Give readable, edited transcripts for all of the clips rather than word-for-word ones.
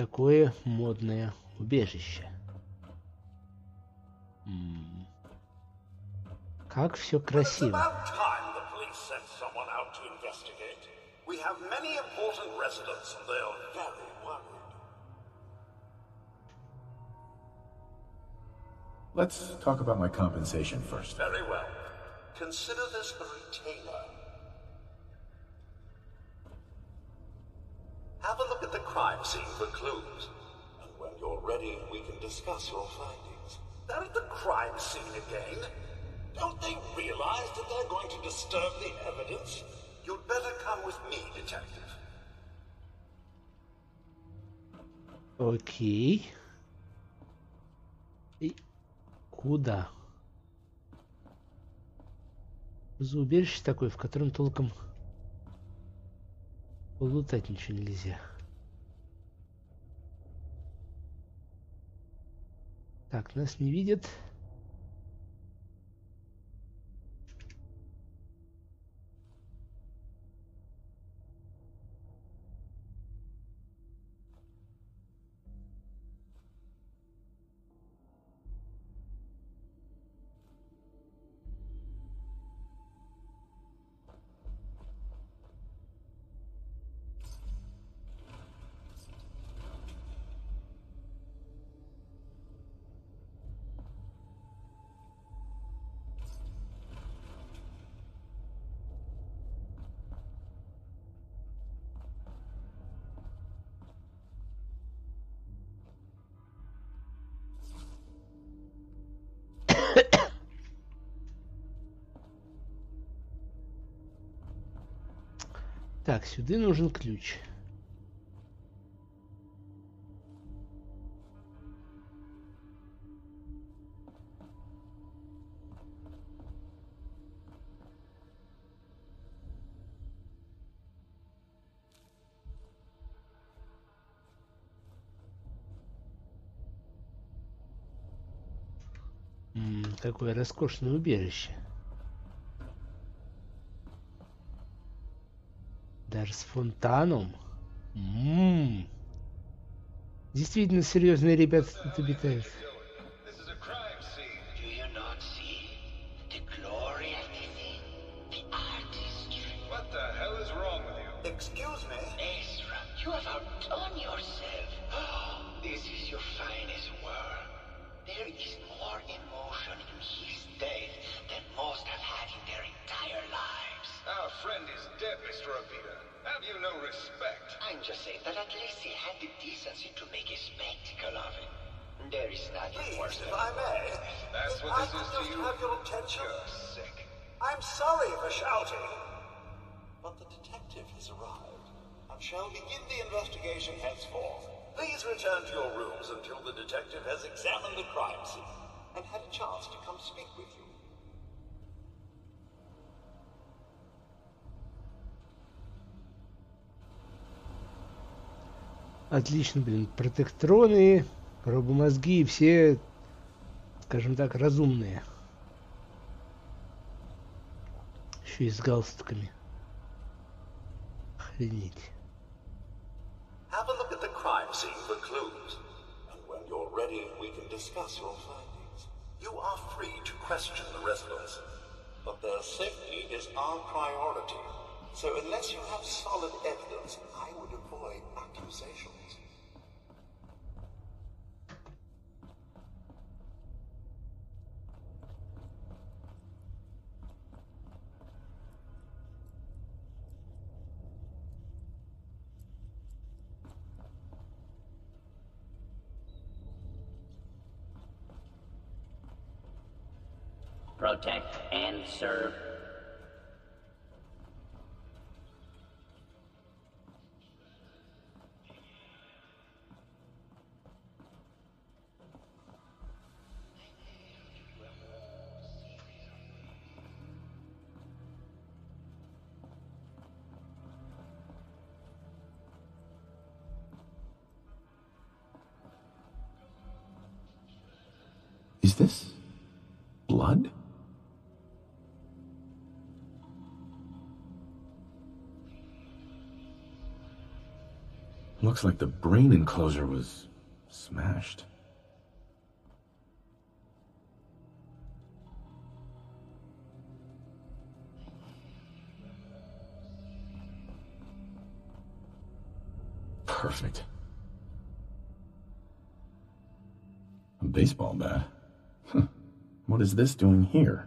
такое модное убежище. Как все красиво. Let's talk about my compensation first. Very well. Consider this a retainer. Have a look at the crime scene for clues. And when you're ready, we can discuss your findings. That is the crime scene again. Don't they realize that they're going to disturb the evidence? You'd better come with me, detective. Окей. И куда? За убежище такое, в котором толком полутать ничего нельзя. Так, нас не видят. Так, сюда нужен ключ. Какое роскошное убежище. Даже с фонтаном. Действительно серьезные ребята тут обитают. Excuse me? Ezra, you have outdone yourself. This is your finest work. There is more emotion in his death than most have had in their entire lives. Our friend is dead, Mr. Abita. Have you no respect? I'm just saying that at least he had the decency to make a spectacle of it. There is nothing Please, worse if than... I may. That's If what I this could is to just you? have your attention. You're sick. I'm sorry for shouting. But the detective has arrived and shall begin the investigation henceforth. Please return to your rooms until the detective has examined the crime scene and had a chance to come speak with you. Отлично, блин. Протектроны, робомозги, все, скажем так, разумные. Еще и с галстуками. Охренеть. Have a look at the crime scene for clues. And when you're ready, we can discuss your findings. You are free to question the residents, but their safety is our priority. So unless you have solid evidence, I would avoid accusations. Protect and serve. Is this blood? Looks like the brain enclosure was smashed. Perfect. A baseball bat? Huh. What is this doing here?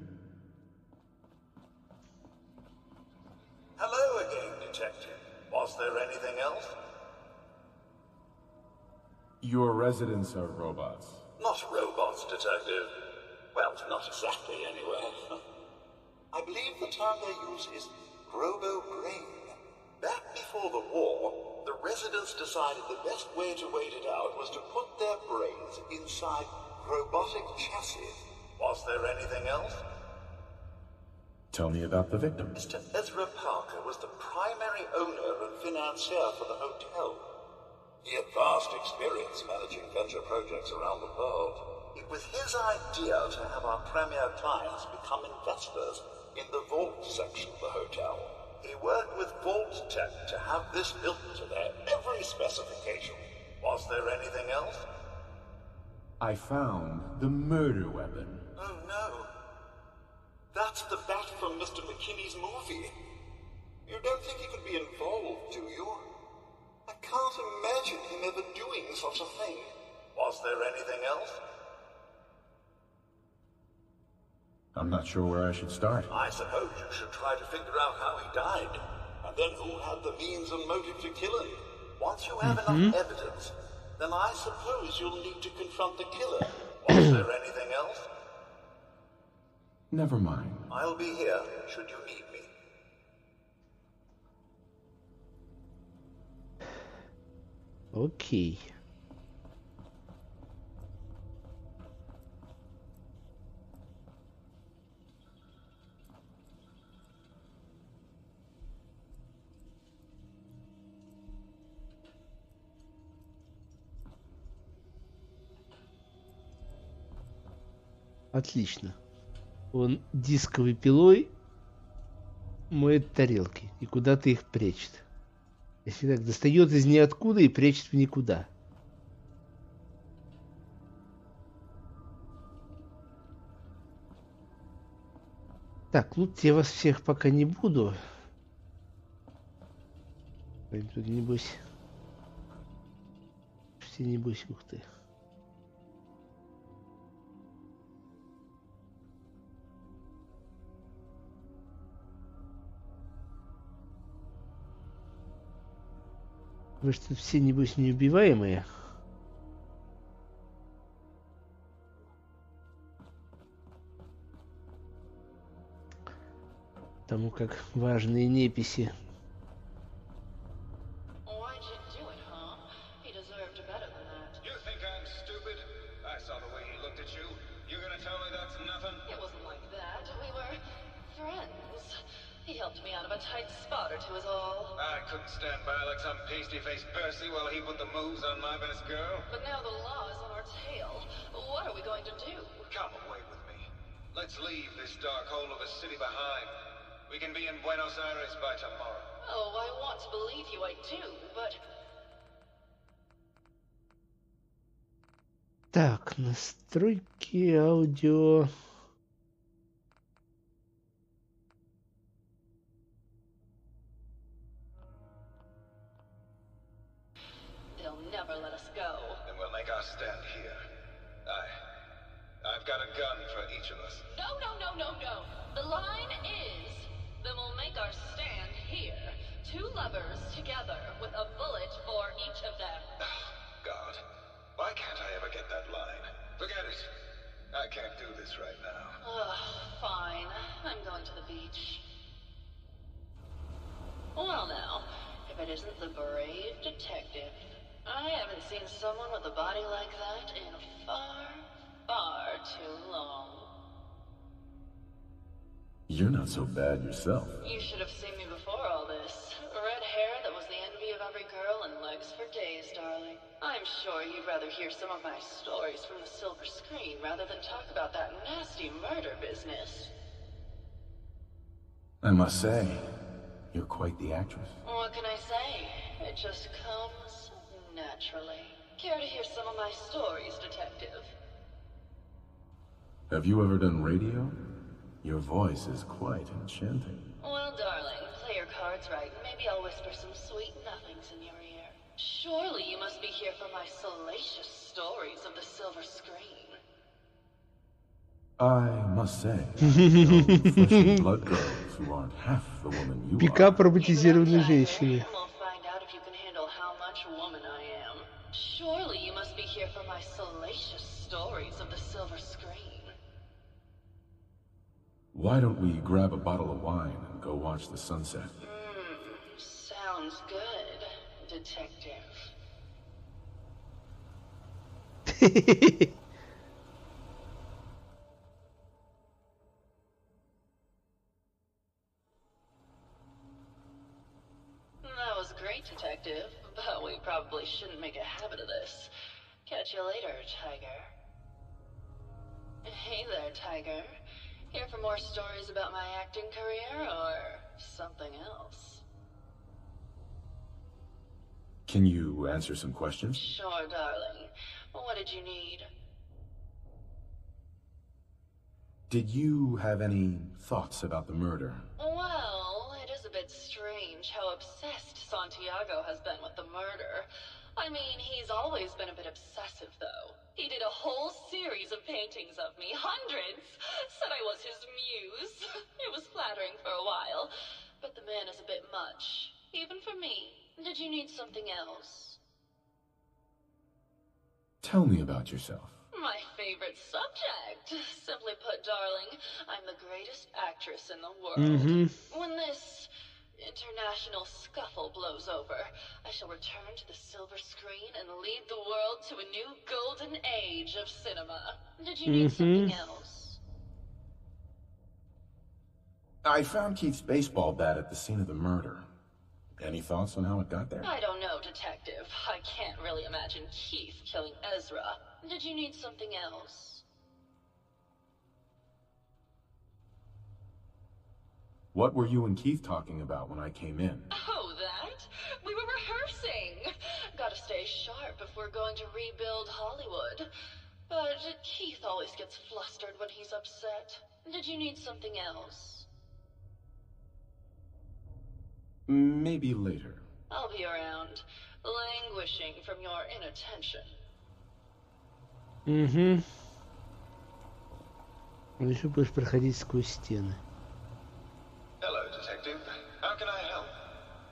Hello again, Detective. Was there anything else? Your residents are robots. Not robots, Detective. Well, not exactly, anyway. I believe the term they use is robo-brain. Back before the war, the residents decided the best way to wait it out was to put their brains inside robotic chassis. Was there anything else? Tell me about the victim. Mr. Ezra Parker was the primary owner and financier for the hotel. He had vast experience managing venture projects around the world. It was his idea to have our premier clients become investors in the vault section of the hotel. He worked with Vault Tech to have this built to their every specification. Was there anything else? I found the murder weapon. Oh no. That's the bat from Mr. McKinney's movie. You don't think he could be involved, do you? I can't imagine him ever doing such a thing. Was there anything else? I'm not sure where I should start. I suppose you should try to figure out how he died, and then who had the means and motive to kill him. Once you have enough evidence, then I suppose you'll need to confront the killer. Was there anything else? Never mind. I'll be here should you need me. Окей. Отлично. Он дисковой пилой моет тарелки и куда-то их прячет. Если так, достает из ниоткуда и прячет в никуда. Так, лут я вас всех пока не буду. Тут небось... Все небось, ух ты. Вы что, все, небось, неубиваемые? Потому как важные неписи. He helped me out of a tight spot or two is all. I couldn't stand by like some pasty-faced Percy while he put the moves on my best girl. But now the law is on our tail. What are we going to do? Come away with me. Let's leave this dark hole of a city behind. We can be in Buenos Aires by tomorrow. Oh, I want to believe you, I do, but... Так, настройки аудио... Never let us go. Then we'll make our stand here. I've got a gun for each of us. No. The line is, then we'll make our stand here. Two lovers together with a bullet for each of them. God, why can't I ever get that line? Forget it. I can't do this right now. Fine. I'm going to the beach. Well now, if it isn't the brave detective. I haven't seen someone with a body like that in far too long. You're not so bad yourself. You should have seen me before all this. Red hair that was the envy of every girl and legs for days, darling. I'm sure you'd rather hear some of my stories from the silver screen rather than talk about that nasty murder business. I must say, you're quite the actress. What can I say? It just comes Naturally. Care to hear some of my stories, detective? Have you ever done radio? Your voice is quite enchanting. Well, darling, play your cards right, and maybe I'll whisper some sweet nothings in your ear. Surely you must be here for my salacious stories of the silver screen. I must say, I've known flesh and blood girls who aren't half the woman you Пикап are. роботизированной женщины. We'll find out if you can handle how much woman I am. Surely you must be here for my salacious stories of the silver screen. Why don't we grab a bottle of wine and go watch the sunset? Sounds good, detective. That was great, detective, but we probably shouldn't make a habit of this. Catch you later, Tiger. Hey there, Tiger. Here for more stories about my acting career, or something else? Can you answer some questions? Sure, darling. What did you need? Did you have any thoughts about the murder? Well, it is a bit strange how obsessed Santiago has been with the murder. I mean, he's always been a bit obsessive, though. He did a whole series of paintings of me, hundreds. Said I was his muse. It was flattering for a while, but the man is a bit much, even for me. Did you need something else? Tell me about yourself. My favorite subject. Simply put, darling, I'm the greatest actress in the world. When this international scuffle blows over, I shall return to the silver screen and lead the world to a new golden age of cinema. Did you need something else? I found Keith's baseball bat at the scene of the murder. Any thoughts on how it got there? I don't know, detective. I can't really imagine Keith killing Ezra. Did you need something else? What were you and Keith talking about when I came in? Oh, that? We were rehearsing. Gotta stay sharp if we're going to rebuild Hollywood. But Keith always gets flustered when he's upset. Did you need something else? Maybe later. I'll be around, languishing from your inattention. Еще будешь проходить сквозь стены. Hello, detective. How can I help?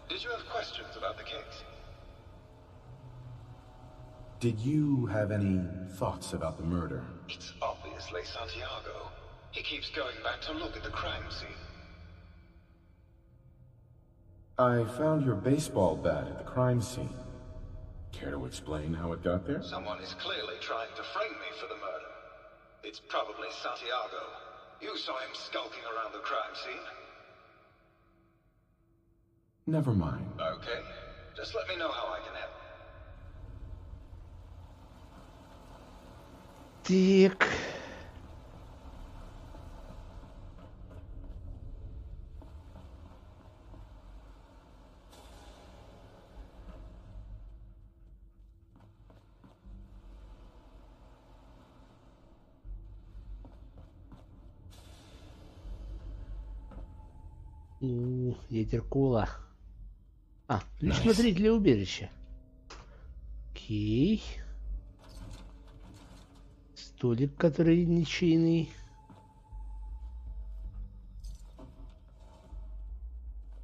Did you have questions about the case? Did you have any thoughts about the murder? It's obviously Santiago. He keeps going back to look at the crime scene. I found your baseball bat at the crime scene. Care to explain how it got there? Someone is clearly trying to frame me for the murder. It's probably Santiago. You saw him skulking around the crime scene. Never mind. Okay. Just let me know how I can help. Так. Ветер кола. Ключ смотрителя убежища. Окей. Столик, который ничейный.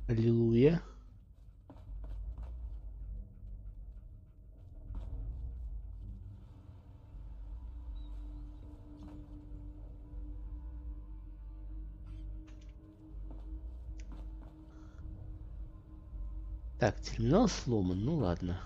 Аллилуйя. Так, терминал сломан, ну ладно.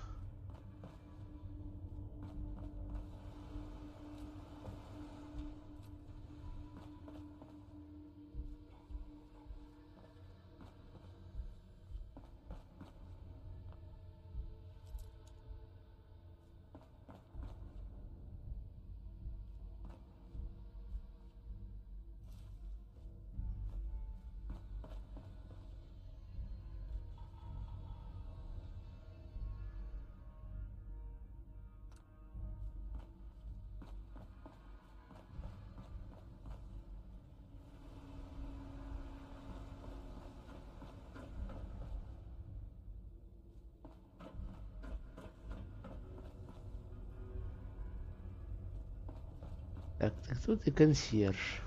Так, кто ты, консьерж?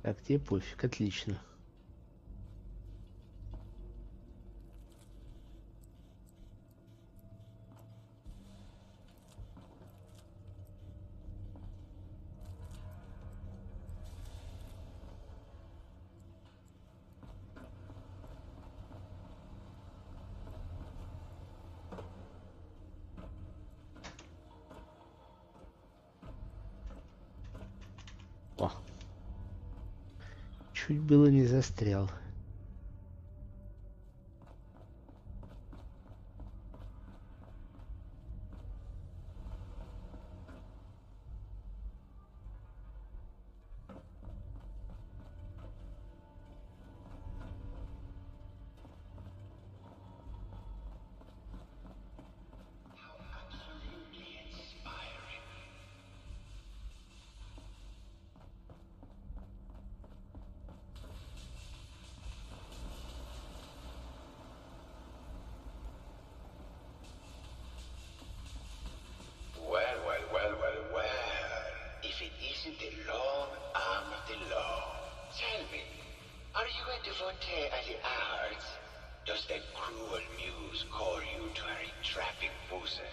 Так, тебе пофиг, отлично. О. Чуть было не застрял. If it isn't the long arm of the law. Tell me, are you a devotee of the arts? Does that cruel muse call you to her entrapping bosom?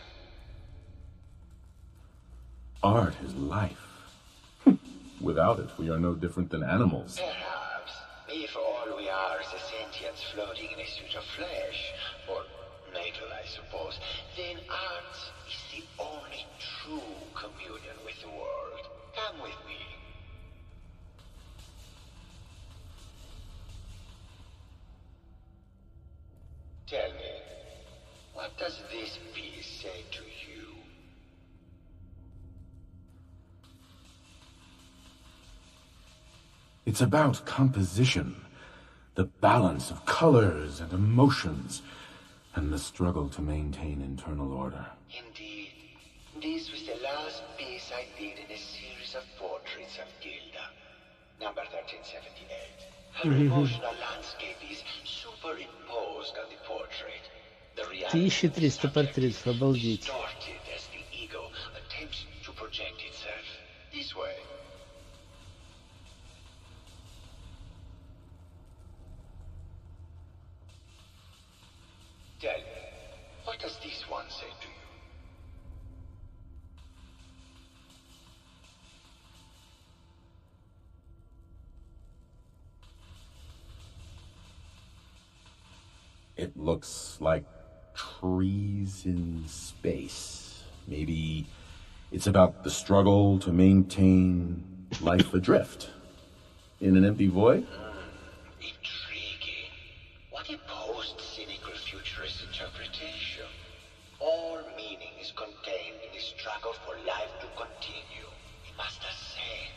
Art is life. Without it, we are no different than animals. Perhaps, if all we are is a sentience floating in a suit of flesh, or metal, I suppose, then art is the only true communion with the world. Come with me. Tell me, what does this piece say to you? It's about composition, the balance of colors and emotions, and the struggle to maintain internal order. Indeed. This was the last piece I did in a series of portraits of Gilda. Number 1378. Her emotional landscape is superimposed on the portrait. The reality of the 1300 subject портретов, is обалдеть. distorted as the ego attempts to project itself this way. Tell me, what does this one say to you? It looks like trees in space. Maybe it's about the struggle to maintain life adrift in an empty void? Intriguing. What a post-cynical futurist interpretation. All meaning is contained in the struggle for life to continue. It must ascend.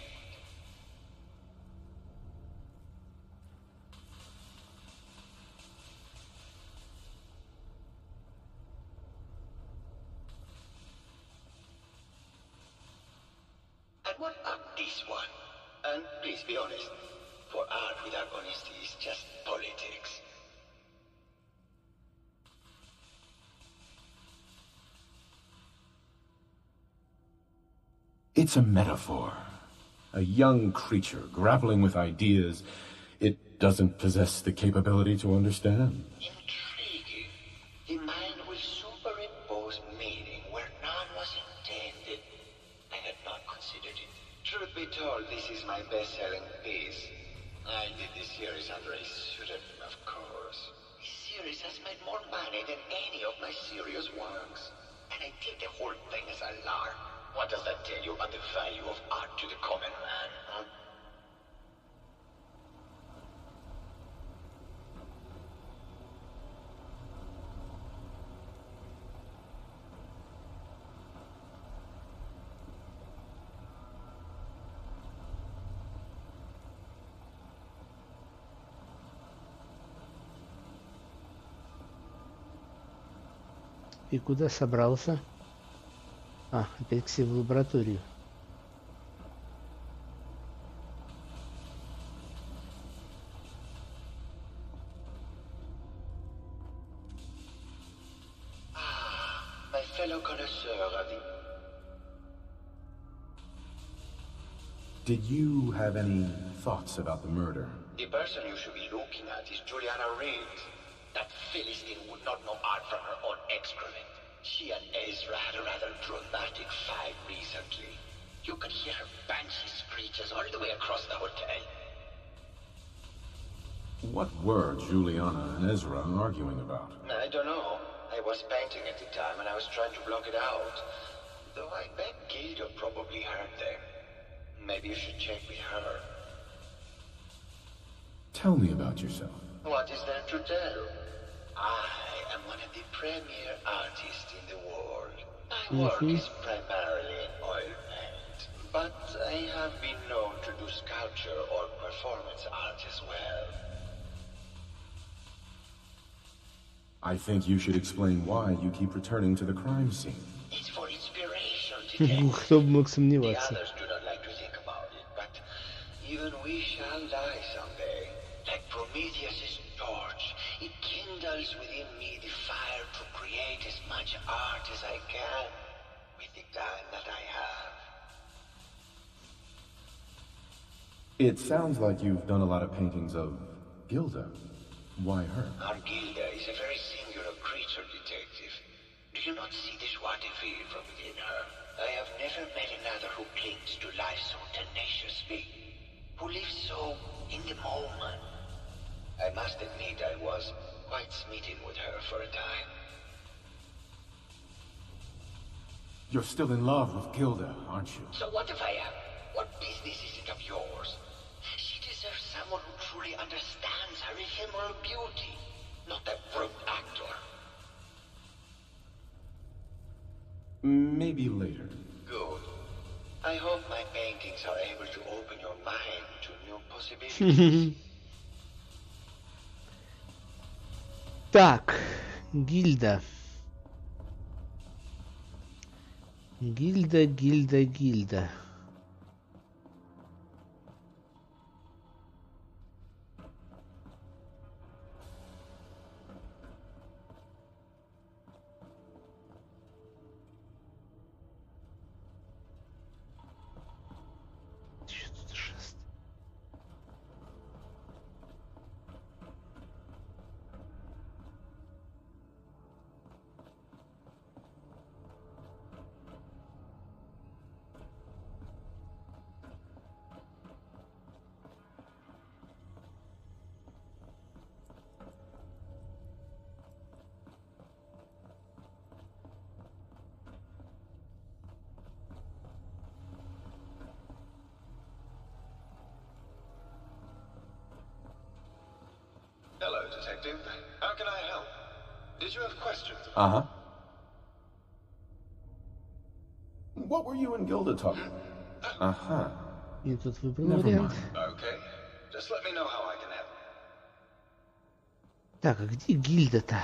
And what about this one? And please be honest, for art without honesty is just politics. It's a metaphor. A young creature grappling with ideas it doesn't possess the capability to understand. Intriguing. The mind will superimpose meaning where none was intended. I had not considered it. Truth be told, this is my best-selling piece. I did this series under a pseudonym, of course. This series has made more money than any of my serious works. And I did the whole thing as a lark. What does that tell you about the value of art to the common man, huh? И куда собрался? А, опять к себе в лабораторию. my fellow connoisseur of the... Did you have any thoughts about the murder? The person you should be looking at is Juliana Reed. That Philistine would not know art from her own excrement. She and Ezra had a rather dramatic fight recently. You could hear her banshee screeches all the way across the hotel. What were Juliana and Ezra arguing about? I don't know. I was painting at the time and I was trying to block it out. Though I bet Gilda probably heard them. Maybe you should check with her. Tell me about yourself. What is there to tell? I am one of the premier artists in the world. My work is primarily in oil paint, but I have been known to do sculpture or performance art as well. I think you should explain why you keep returning to the crime scene. It's for inspiration today. Кто бы мог The сомневаться. others do not like to think about it, but even we shall die someday. Like Prometheus' torch, it kindles within me the fire to create as much art as I can with the time that I have. It sounds like you've done a lot of paintings of Gilda. Why her? Our Gilda is a very singular creature, detective. Do you not see the joie de vivre from within her? I have never met another who clings to life so tenaciously, who lives so in the moment. I must admit I was quite smitten with her for a time. You're still in love with Gilda, aren't you? So what if I am? What business is it of yours? She deserves someone who truly understands her ephemeral beauty, not a brute actor. Maybe later. Good. I hope my paintings are able to open your mind to new possibilities. Так, Гильда. Гильда. Чё тут шест? Hello, Detective. How can I help? Did you have questions? Uh-huh. What were you and Gilda talking about? Uh-huh. И тут выбрал Never вариант. mind. Okay. Just let me know how I can help. Так, а где Гильда-то?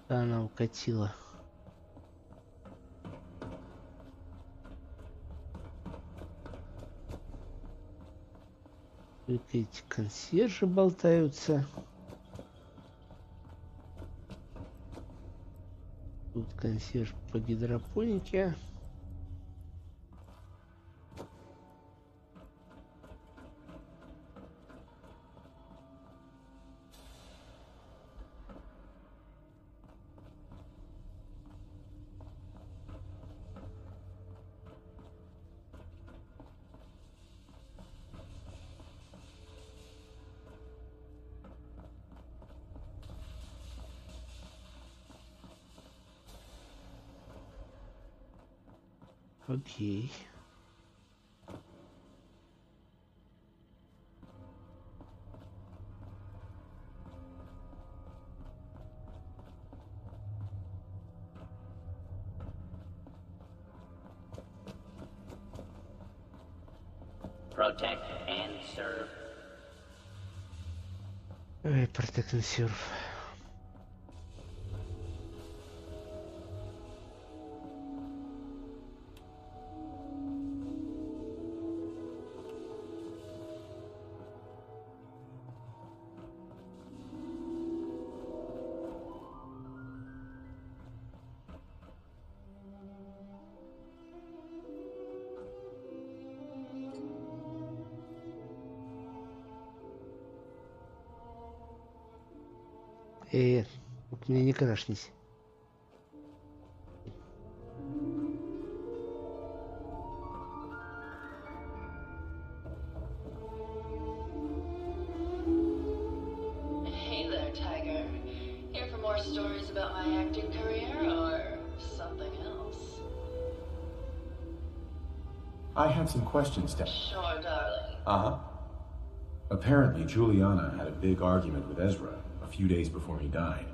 Она укатила. Только эти консьержи болтаются. Тут консьерж по гидропонике. Окей. Protect and serve. Protect and serve. Вот меня не крашнись. Hey there, Tiger. Here for more stories about my acting career or something else? I have some questions, Dad. Sure, darling. Uh-huh. Apparently, Juliana had a big argument with Ezra a few days before he died.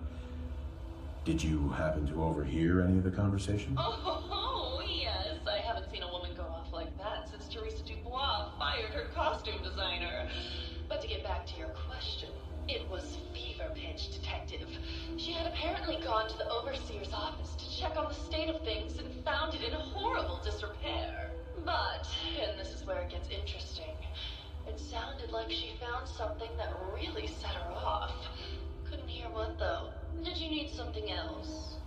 Did you happen to overhear any of the conversation? Oh, yes. I haven't seen a woman go off like that since Teresa Dubois fired her costume designer. But to get back to your question, it was fever pitch, Detective. She had apparently gone to the overseer's office to check on the state of things and found it in horrible disrepair. But, and this is where it gets interesting, it sounded like she found something that really set her off. Couldn't hear what, though. Did you need something else?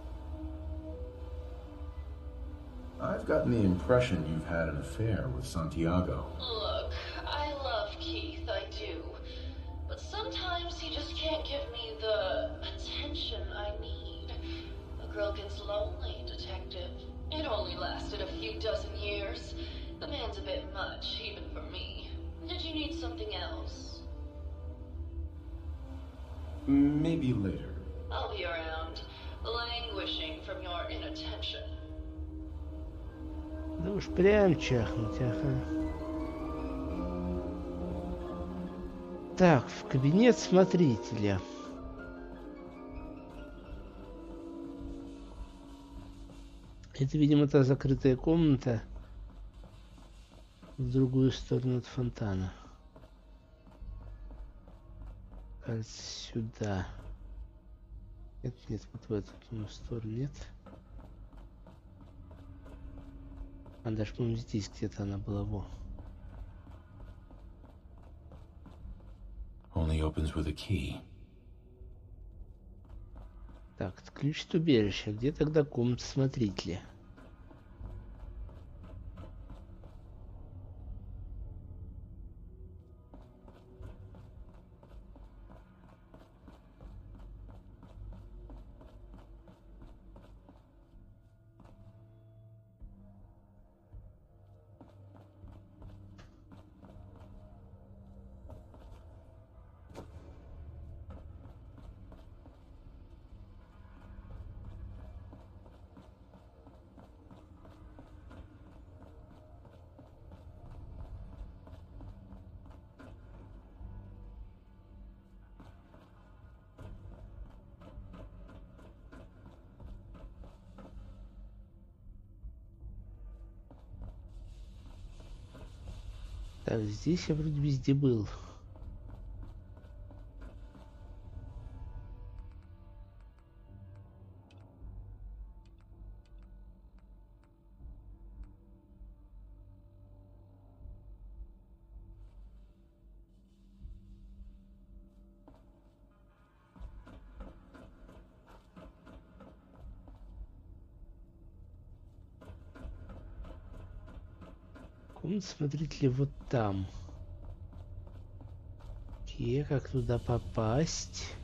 I've gotten the impression you've had an affair with Santiago. Look, I love Keith, I do. But sometimes he just can't give me the attention I need. A girl gets lonely, Detective. It only lasted a few dozen years. The man's a bit much, even for me. Did you need something else? Maybe later. I'll be around, languishing from your inattention. Да уж прям чахнуть, ага. Так, в кабинет смотрителя. Это, видимо, та закрытая комната в другую сторону от фонтана. Кажется, сюда. Нет, нет, вот в эту сторону, нет. А даже, по-моему, здесь где-то она была, во. Only opens with a key. Так, ключ от убежища. Где тогда комната смотрителя? Так, здесь я вроде везде был. Комната смотрителя вот там. Окей, как туда попасть?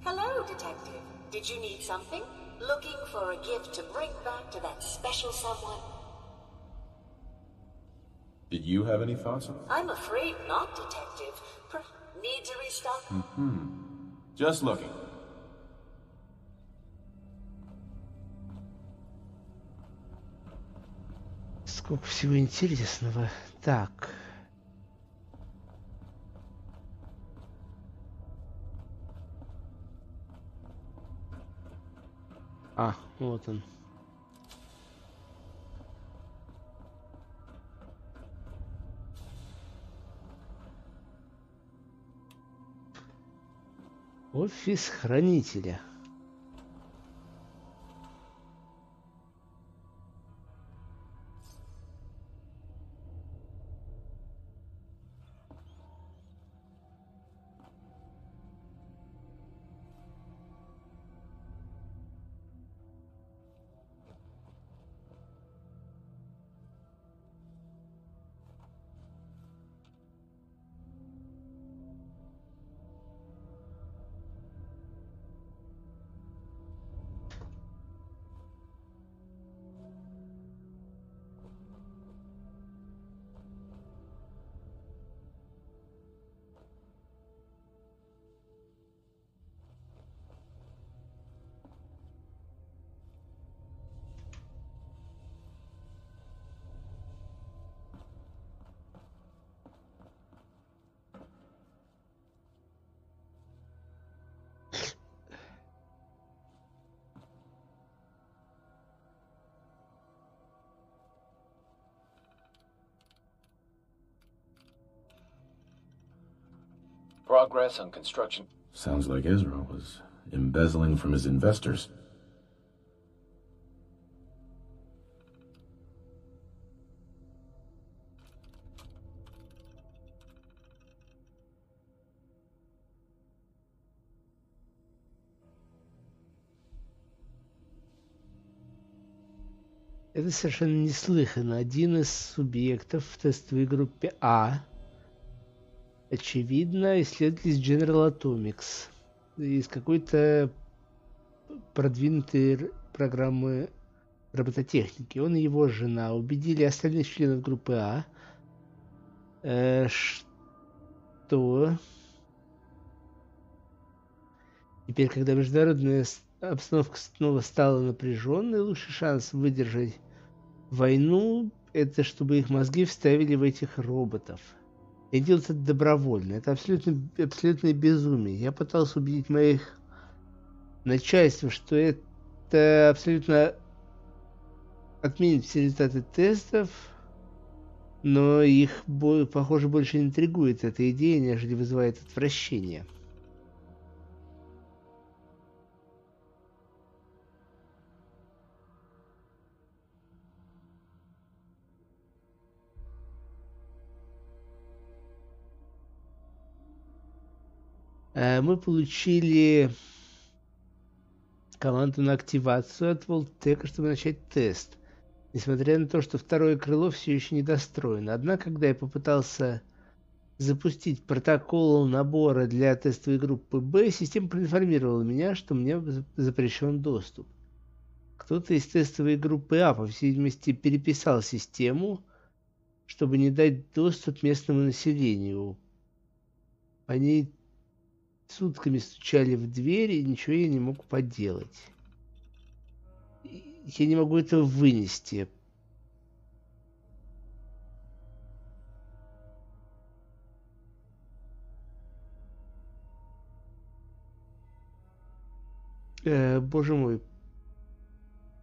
Hello, Detective. Did you need something? Looking for a gift to bring back to that special someone? Did you have any thoughts on it? I'm afraid not, Detective. Needs a restock? Just looking. Сколько всего интересного. Так. А, вот он. Офис хранителя. Progress on construction. Sounds like Ezra was embezzling from his investors. Это совершенно неслыханно. Один из субъектов в тестовой группе А, очевидно, исследователь из General Atomics, из какой-то продвинутой программы робототехники. Он и его жена убедили остальных членов группы А, что теперь, когда международная обстановка снова стала напряженной, лучший шанс выдержать войну — это чтобы их мозги вставили в этих роботов. И делать это добровольно. Это абсолютное безумие. Я пытался убедить моих начальство, что это абсолютно отменит все результаты тестов, но их, похоже, больше интригует эта идея, нежели вызывает отвращение. Мы получили команду на активацию от Волтека, чтобы начать тест. Несмотря на то, что второе крыло все еще не достроено. Однако, когда я попытался запустить протокол набора для тестовой группы Б, система проинформировала меня, что мне запрещен доступ. Кто-то из тестовой группы А, по всей видимости, переписал систему, чтобы не дать доступ местному населению. Они сутками стучали в дверь, и ничего я не мог поделать. Я не могу этого вынести. Боже мой.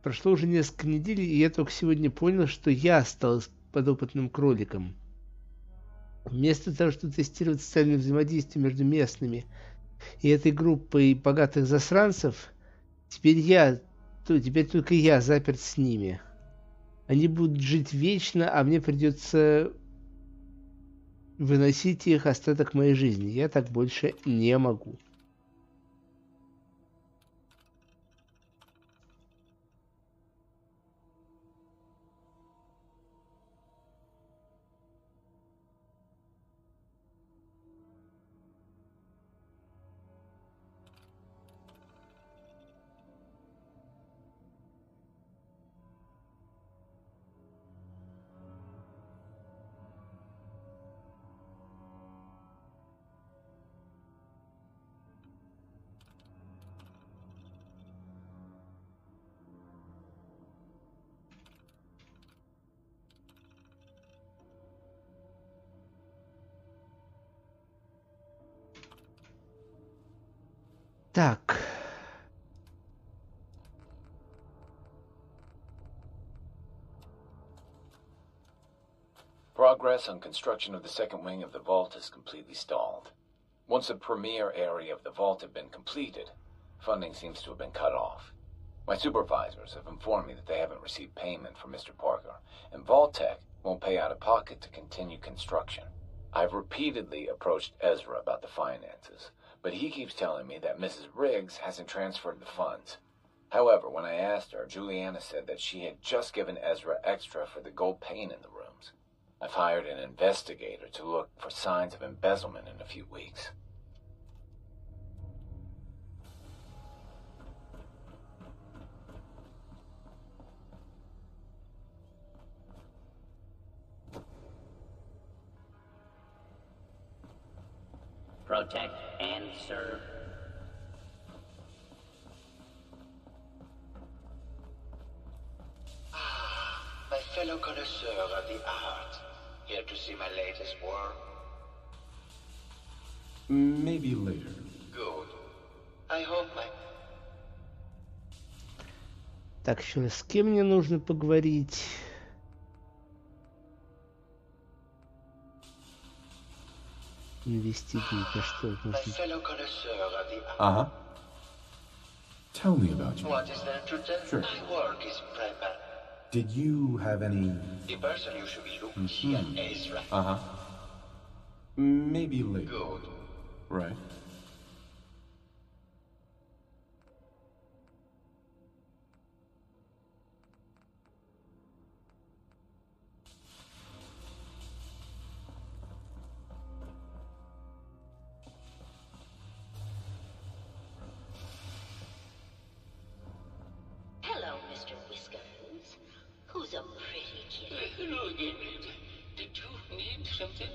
Прошло уже несколько недель, и я только сегодня понял, что я стал подопытным кроликом. Вместо того, чтобы тестировать социальное взаимодействие между местными и этой группой богатых засранцев, теперь только я заперт с ними. Они будут жить вечно, а мне придется выносить их остаток моей жизни. Я так больше не могу. Так. Progress on construction of the second wing of the vault is completely stalled. Once the premier area of the vault had been completed, funding seems to have been cut off. My supervisors have informed me that they haven't received payment from Mr. Parker, and Vault-Tec won't pay out of pocket to continue construction. I've repeatedly approached Ezra about the finances, but he keeps telling me that Mrs. Riggs hasn't transferred the funds. However, when I asked her, Juliana said that she had just given Ezra extra for the gold paint in the rooms. I've hired an investigator to look for signs of embezzlement in a few weeks. Protect and serve. My fellow connoisseur of the art. Here to see my latest work? Maybe later. Good. I hope my... Так, еще раз, с кем мне нужно поговорить? Инвестигейтор, что это My нужно? fellow connoisseur of the art. Uh-huh. Tell me about you. What is there to tell? Sure. My work is private. Did you have any... The person you should be looking here, Ezra. Uh-huh. Maybe later. Good. Right. Hello, Mr. Whiskers. Who's a pretty kitty? Hello again. Did you need something?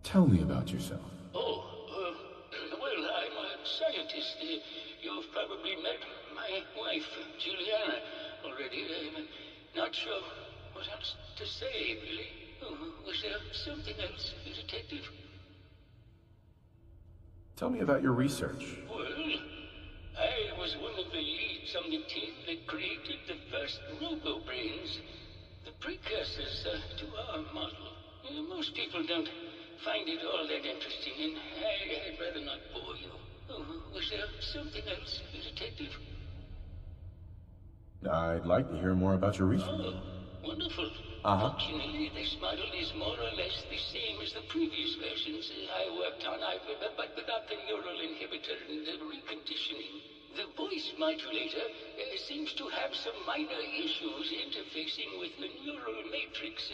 Tell me about yourself. Oh, well, I'm a scientist. You've probably met my wife, Juliana, already. I'm not sure what else to say, really. Was there something else, Detective? Tell me about your research. Well, I was one of the leads on the team that created the first robo-brains, the precursors to our model. Most people don't find it all that interesting, and I'd rather not bore you. Was there something else, Detective? I'd like to hear more about your research. Oh, wonderful. Uh-huh. Fortunately, this model is more or less the same as the previous versions I worked on, but without the neural inhibitor and the reconditioning. The voice modulator seems to have some minor issues interfacing with the neural matrix,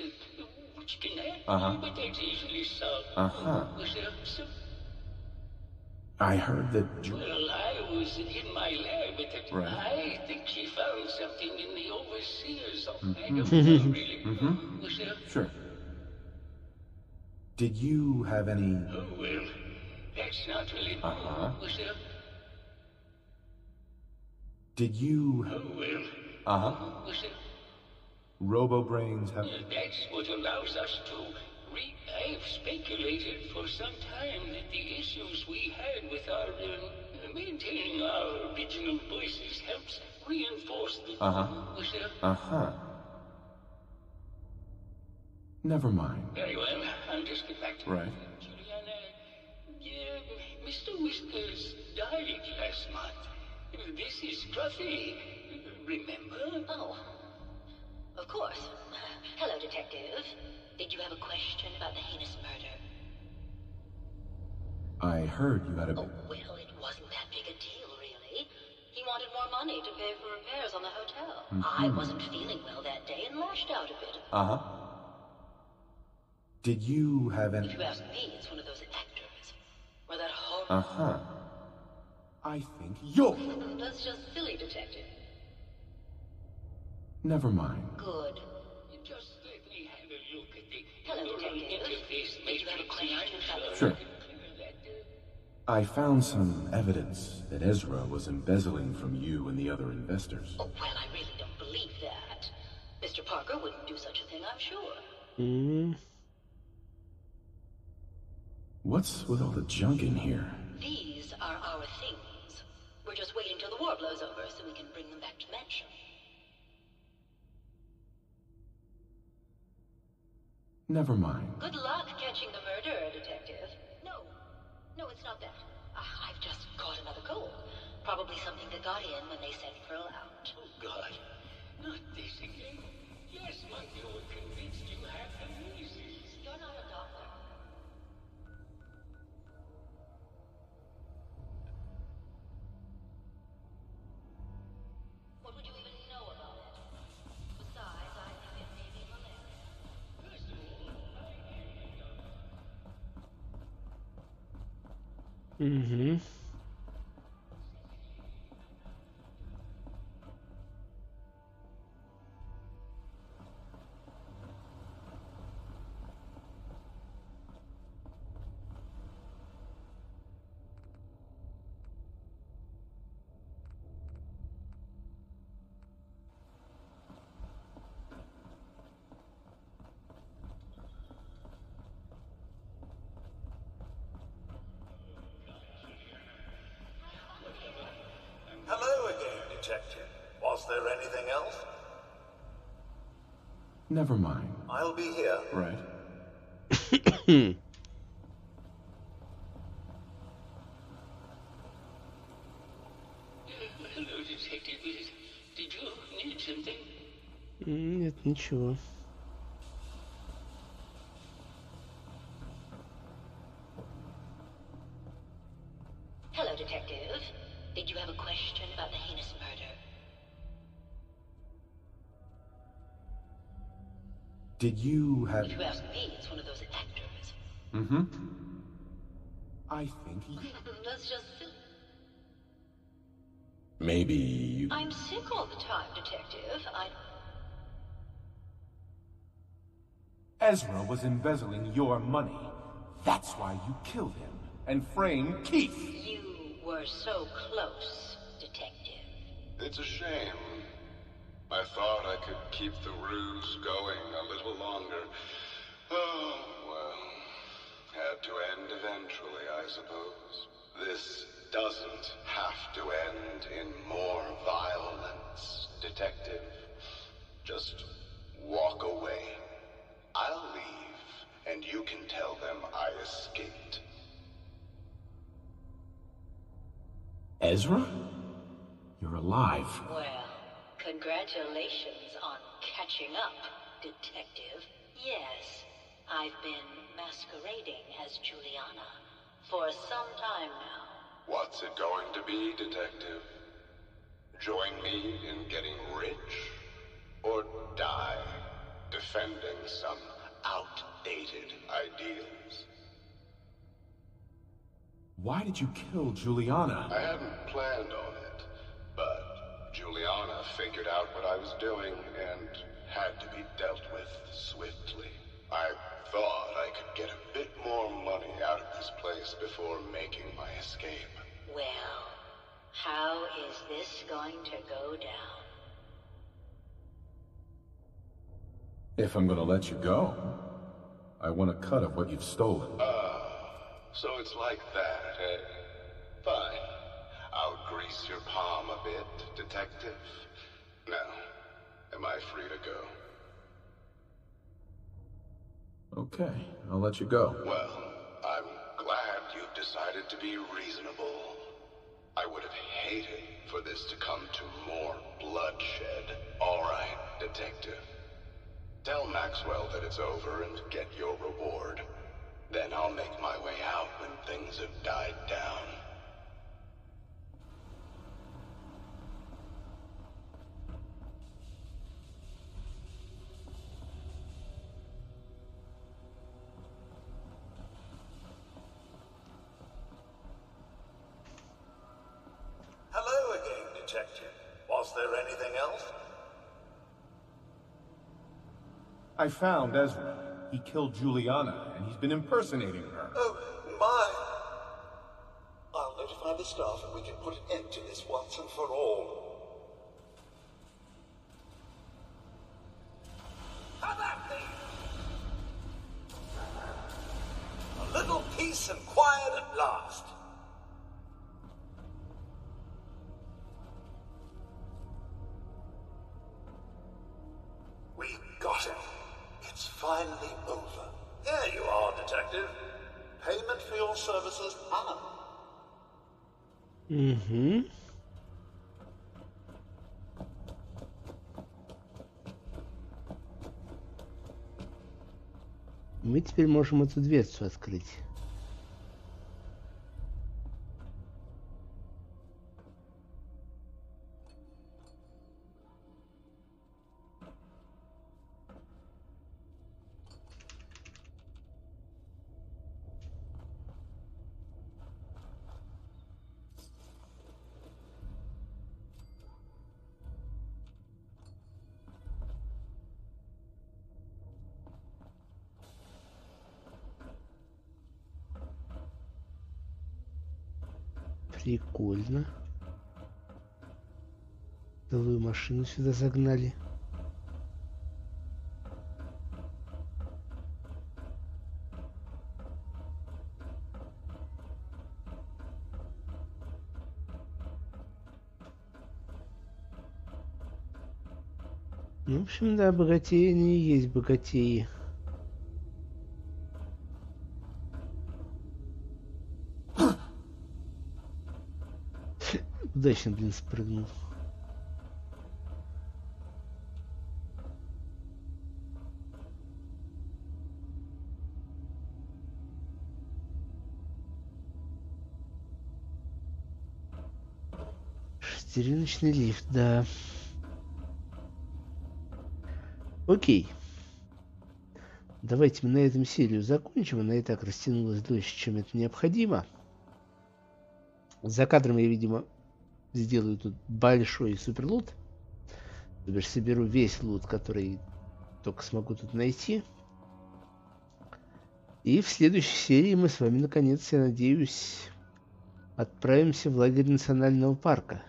which can happen, but that's easily solved. Was there some... I heard that... Well, I was in my lab at the time. Right. I think she found something in the overseer's office. I don't know, really. Was there... Sure. Did you have any... Oh, well, that's not really... Was there... Did you... Oh, well... Was there... Robo-brains have... That's what allows us to... I've speculated for some time that the issues we had with our... maintaining our original voices helps reinforce the... Was there... Never mind. Very well, I'll just get back to... Right. Juliana... Mr. Whiskers died last month. This is Scruffy. Remember? Oh, of course. Hello, Detective. Did you have a question about the heinous murder? I heard you had a... Oh, well, it wasn't that big a deal, really. He wanted more money to pay for repairs on the hotel. I wasn't feeling well that day and lashed out a bit. Did you have any... If you ask me, it's one of those actors. Or that horror... I think you're... That's just silly, Detective. Never mind. Good. Just let me have a look at the... Hello, Detective. Did you have a question about the... Sure. I found some evidence that Ezra was embezzling from you and the other investors. Oh, well, I really don't believe that. Mr. Parker wouldn't do such a thing, I'm sure. What's with all the junk in here? These are our things. We're just waiting till the war blows over so we can bring them back to Mansion. Never mind. Good luck catching the murderer, Detective. No, it's not that. I've just caught another cold. Probably something that got in when they sent Pearl out. Oh, God. Not this again. Last month you were convinced you had the measles. You're not a doctor. What would you even know about it? Besides, I think it may be malaria. First of all, Mm-hmm. Hello again, Detective. Was there anything else? Never mind. I'll be here. Right. hello, Detective. Did you need something? Нет, ничего. Hello, Detective. Did you have a question about the heinous murder? Did you have... If you ask me, it's one of those actors. Mm-hmm. I think That's just silly. maybe you... I'm sick all the time, Detective. Ezra was embezzling your money. That's why you killed him and framed Keith. You were so close, Detective. It's a shame. I thought I could keep the ruse going a little longer. Oh, well. Had to end eventually, I suppose. This doesn't have to end in more violence, Detective. Just walk away. I'll leave, and you can tell them I escaped. Ezra? You're alive. Well, congratulations on catching up, Detective. Yes, I've been masquerading as Juliana for some time now. What's it going to be, Detective? Join me in getting rich? Or die defending some outdated ideals? Why did you kill Juliana? I hadn't planned on it, but Juliana figured out what I was doing and had to be dealt with swiftly. I thought I could get a bit more money out of this place before making my escape. Well, how is this going to go down? If I'm gonna let you go, I want a cut of what you've stolen. So it's like that, eh? Fine. I'll grease your palm a bit, Detective. Now, am I free to go? Okay, I'll let you go. Well, I'm glad you've decided to be reasonable. I would have hated for this to come to more bloodshed. All right, Detective. Tell Maxwell that it's over and get your reward. Then I'll make my way out when things have died down. Hello again, Detective. Was there anything else? I found Ezra. He killed Juliana, and he's been impersonating her. Oh, my. I'll notify the staff and we can put an end to this once and for all. Have at me! A little peace and quiet at last. We got him. It's finally over. Detective. Payment for your services now. Угу. Мы теперь можем эту дверцу открыть. Прикольно. Целую машину сюда загнали. Ну, в общем, да, богатеи они и есть богатеи. Удачно, блин, спрыгнул. Шестереночный лифт, да. Окей. Давайте мы на этом серию закончим. Она и так растянулась дольше, чем это необходимо. За кадром я, видимо, сделаю тут большой суперлут. То бишь соберу весь лут, который только смогу тут найти. И в следующей серии мы с вами, наконец, я надеюсь, отправимся в лагерь национального парка.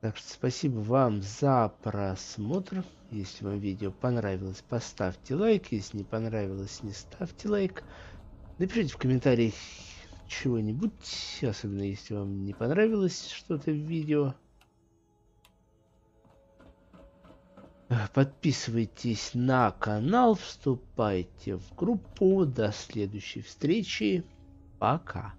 Так что спасибо вам за просмотр. Если вам видео понравилось, поставьте лайк. Если не понравилось, не ставьте лайк. Напишите в комментариях чего-нибудь, особенно если вам не понравилось что-то в видео. Подписывайтесь на канал, вступайте в группу. До следующей встречи. Пока.